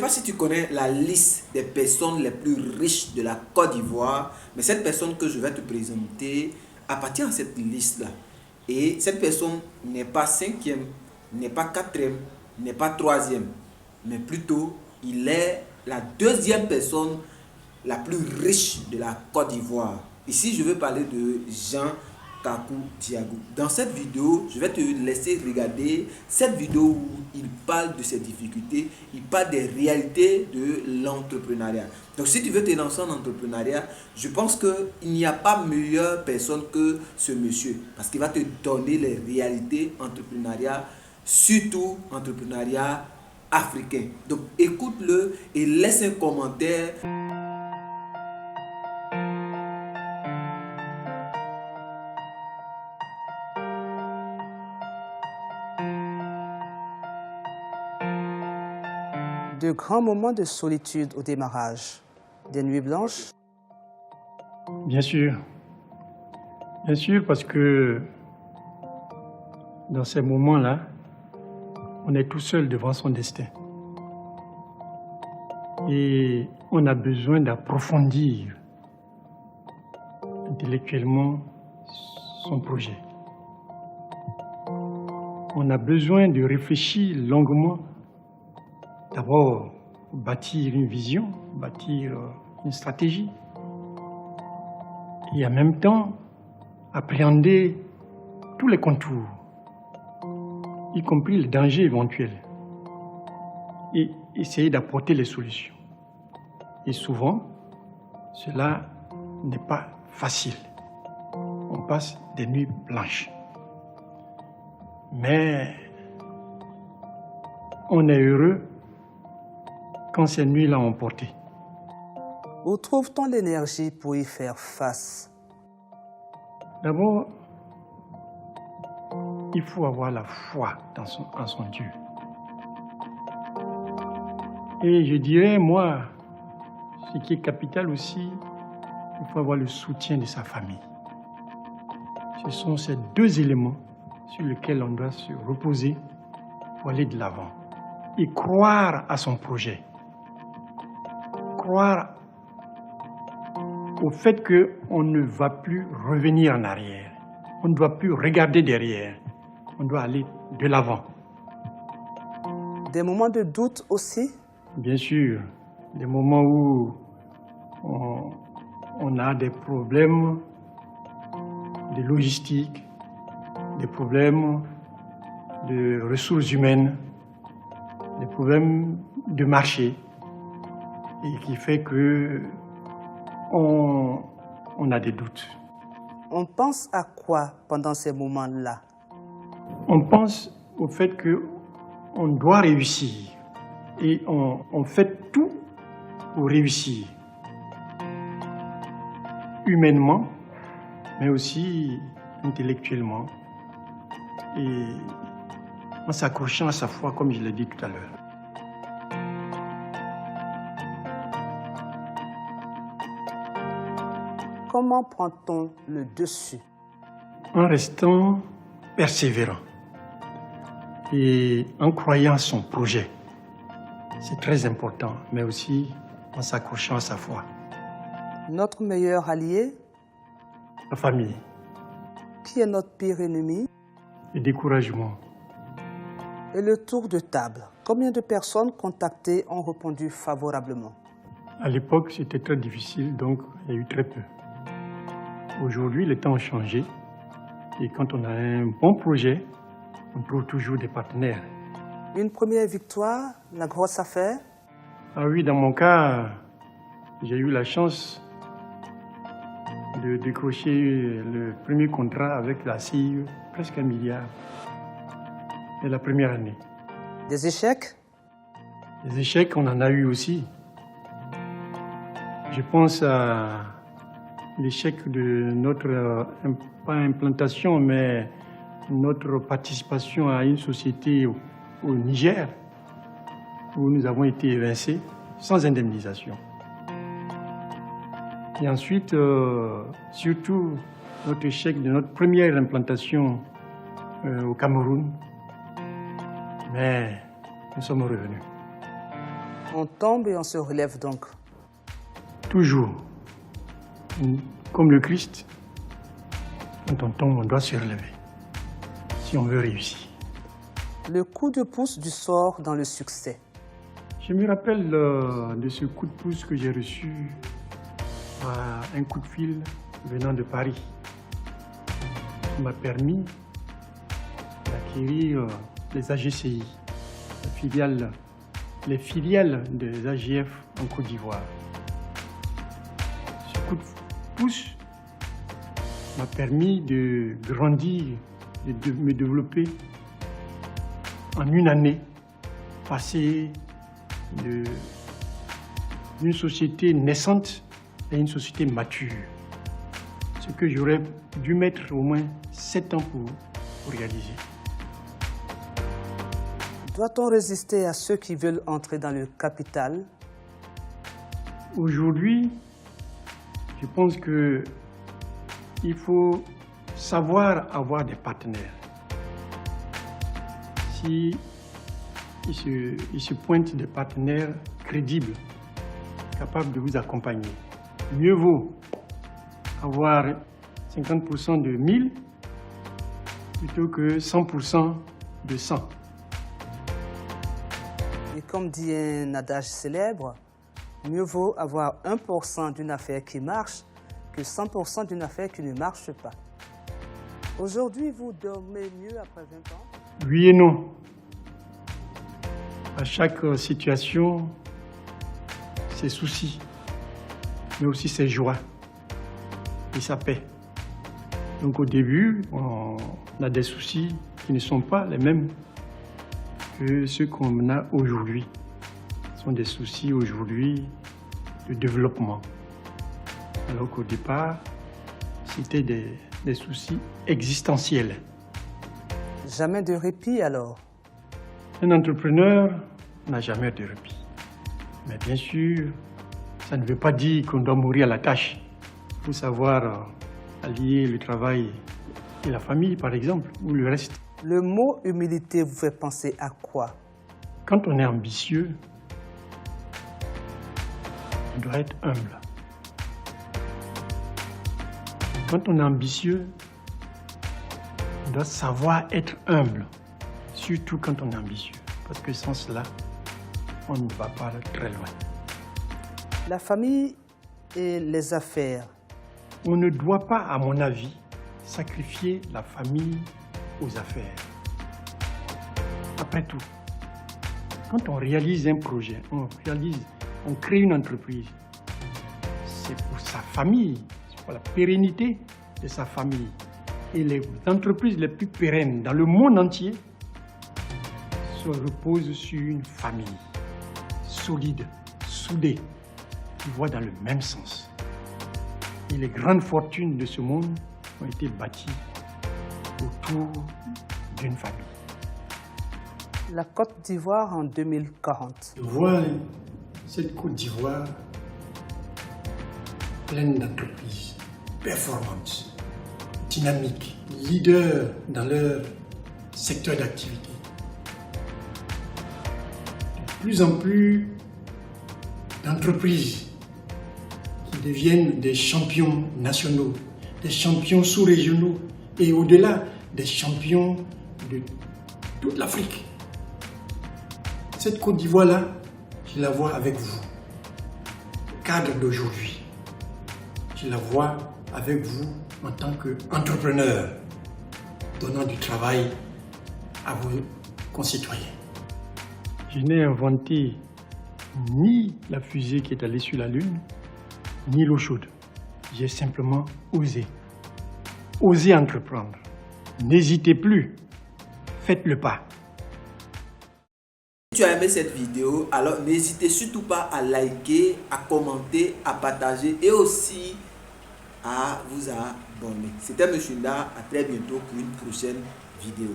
pas si tu connais la liste des personnes les plus riches de la Côte d'Ivoire, mais cette personne que je vais te présenter appartient à cette liste-là. Et cette personne n'est pas cinquième, n'est pas quatrième, n'est pas troisième, mais plutôt il est la deuxième personne la plus riche de la Côte d'Ivoire. Ici, je veux parler de Jean Kakou Diago. Dans cette vidéo, je vais te laisser regarder cette vidéo où il parle de ses difficultés, il parle des réalités de l'entrepreneuriat. Donc si tu veux te lancer en entrepreneuriat, je pense qu'il n'y a pas meilleure personne que ce monsieur, parce qu'il va te donner les réalités entrepreneuriat, surtout entrepreneuriat africain. Donc écoute-le et laisse un commentaire. De grands moments de solitude au démarrage, des nuits blanches. Bien sûr, parce que dans ces moments-là, on est tout seul devant son destin. Et on a besoin d'approfondir intellectuellement son projet. On a besoin de réfléchir longuement. D'abord, bâtir une vision, bâtir une stratégie. Et en même temps, appréhender tous les contours, y compris les dangers éventuels. Et essayer d'apporter les solutions. Et souvent, cela n'est pas facile. On passe des nuits blanches. Mais on est heureux quand ces nuits-là ont porté. Où trouve-t-on l'énergie pour y faire face? D'abord, il faut avoir la foi en son Dieu. Et je dirais, moi, ce qui est capital aussi, il faut avoir le soutien de sa famille. Ce sont ces deux éléments sur lesquels on doit se reposer pour aller de l'avant. Et croire à son projet. Croire au fait qu'on ne va plus revenir en arrière. On ne doit plus regarder derrière. On doit aller de l'avant. Des moments de doute aussi? Bien sûr, des moments où on a des problèmes de logistique, des problèmes de ressources humaines, des problèmes de marché, et qui fait que on a des doutes. On pense à quoi pendant ces moments-là? On pense au fait qu'on doit réussir et on fait tout pour réussir. Humainement, mais aussi intellectuellement et en s'accrochant à sa foi, comme je l'ai dit tout à l'heure. Comment prend-on le dessus? En restant persévérant et en croyant à son projet. C'est très important, mais aussi en s'accrochant à sa foi. Notre meilleur allié? La famille. Qui est notre pire ennemi? Le découragement. Et le tour de table. Combien de personnes contactées ont répondu favorablement? À l'époque, c'était très difficile, donc il y a eu très peu. Aujourd'hui, les temps ont changé. Et quand on a un bon projet, on trouve toujours des partenaires. Une première victoire, la grosse affaire? Ah oui, dans mon cas, j'ai eu la chance de décrocher le premier contrat avec la CIE, presque 1 milliard, dès la première année. Des échecs? Des échecs, on en a eu aussi. Je pense à l'échec de notre, pas implantation, mais notre participation à une société au Niger, où nous avons été évincés sans indemnisation. Et ensuite, surtout, notre échec de notre première implantation au Cameroun. Mais nous sommes revenus. On tombe et on se relève donc. Toujours. Comme le Christ, quand on tombe, on doit se relever. Si on veut réussir. Le coup de pouce du sort dans le succès. Je me rappelle de ce coup de pouce que j'ai reçu à un coup de fil venant de Paris. Qui m'a permis d'acquérir les AGCI, les filiales des AGF en Côte d'Ivoire. Ce coup de pouce m'a permis de grandir, de me développer en une année, passer d'une société naissante à une société mature. Ce que j'aurais dû mettre au moins 7 ans pour réaliser. Doit-on résister à ceux qui veulent entrer dans le capital? Aujourd'hui, je pense qu'il faut savoir avoir des partenaires. Si il se pointe des partenaires crédibles, capables de vous accompagner, mieux vaut avoir 50% de 1000 plutôt que 100% de 100. Et comme dit un adage célèbre, mieux vaut avoir 1% d'une affaire qui marche que 100% d'une affaire qui ne marche pas. Aujourd'hui, vous dormez mieux après 20 ans? Oui et non. À chaque situation, ses soucis, mais aussi ses joies et sa paix. Donc au début, on a des soucis qui ne sont pas les mêmes que ceux qu'on a aujourd'hui. Ce sont des soucis aujourd'hui de développement. Alors qu'au départ, c'était des soucis existentiels. Jamais de répit alors? Un entrepreneur n'a jamais de répit. Mais bien sûr, ça ne veut pas dire qu'on doit mourir à la tâche. Il faut savoir allier le travail et la famille, par exemple, ou le reste. Le mot humilité vous fait penser à quoi? Quand on est ambitieux, on doit être humble. Quand on est ambitieux, on doit savoir être humble, surtout quand on est ambitieux, parce que sans cela, on ne va pas très loin. La famille et les affaires. On ne doit pas, à mon avis, sacrifier la famille aux affaires. Après tout, quand on réalise un projet, on crée une entreprise, c'est pour sa famille, c'est pour la pérennité de sa famille. Et les entreprises les plus pérennes dans le monde entier se reposent sur une famille solide, soudée, qui voit dans le même sens. Et les grandes fortunes de ce monde ont été bâties autour d'une famille. La Côte d'Ivoire en 2040. Je vois cette Côte d'Ivoire pleine d'entreprises, performantes, dynamiques, leaders dans leur secteur d'activité. De plus en plus d'entreprises qui deviennent des champions nationaux, des champions sous-régionaux et au-delà des champions de toute l'Afrique. Cette Côte d'Ivoire-là, je la vois avec vous, cadre d'aujourd'hui. Je la vois avec vous en tant qu'entrepreneur, donnant du travail à vos concitoyens. Je n'ai inventé ni la fusée qui est allée sur la Lune, ni l'eau chaude. J'ai simplement osé. Osez entreprendre. N'hésitez plus. Faites le pas. Si tu as aimé cette vidéo, alors n'hésitez surtout pas à liker, à commenter, à partager et aussi à vous abonner. C'était M. Nda, à très bientôt pour une prochaine vidéo.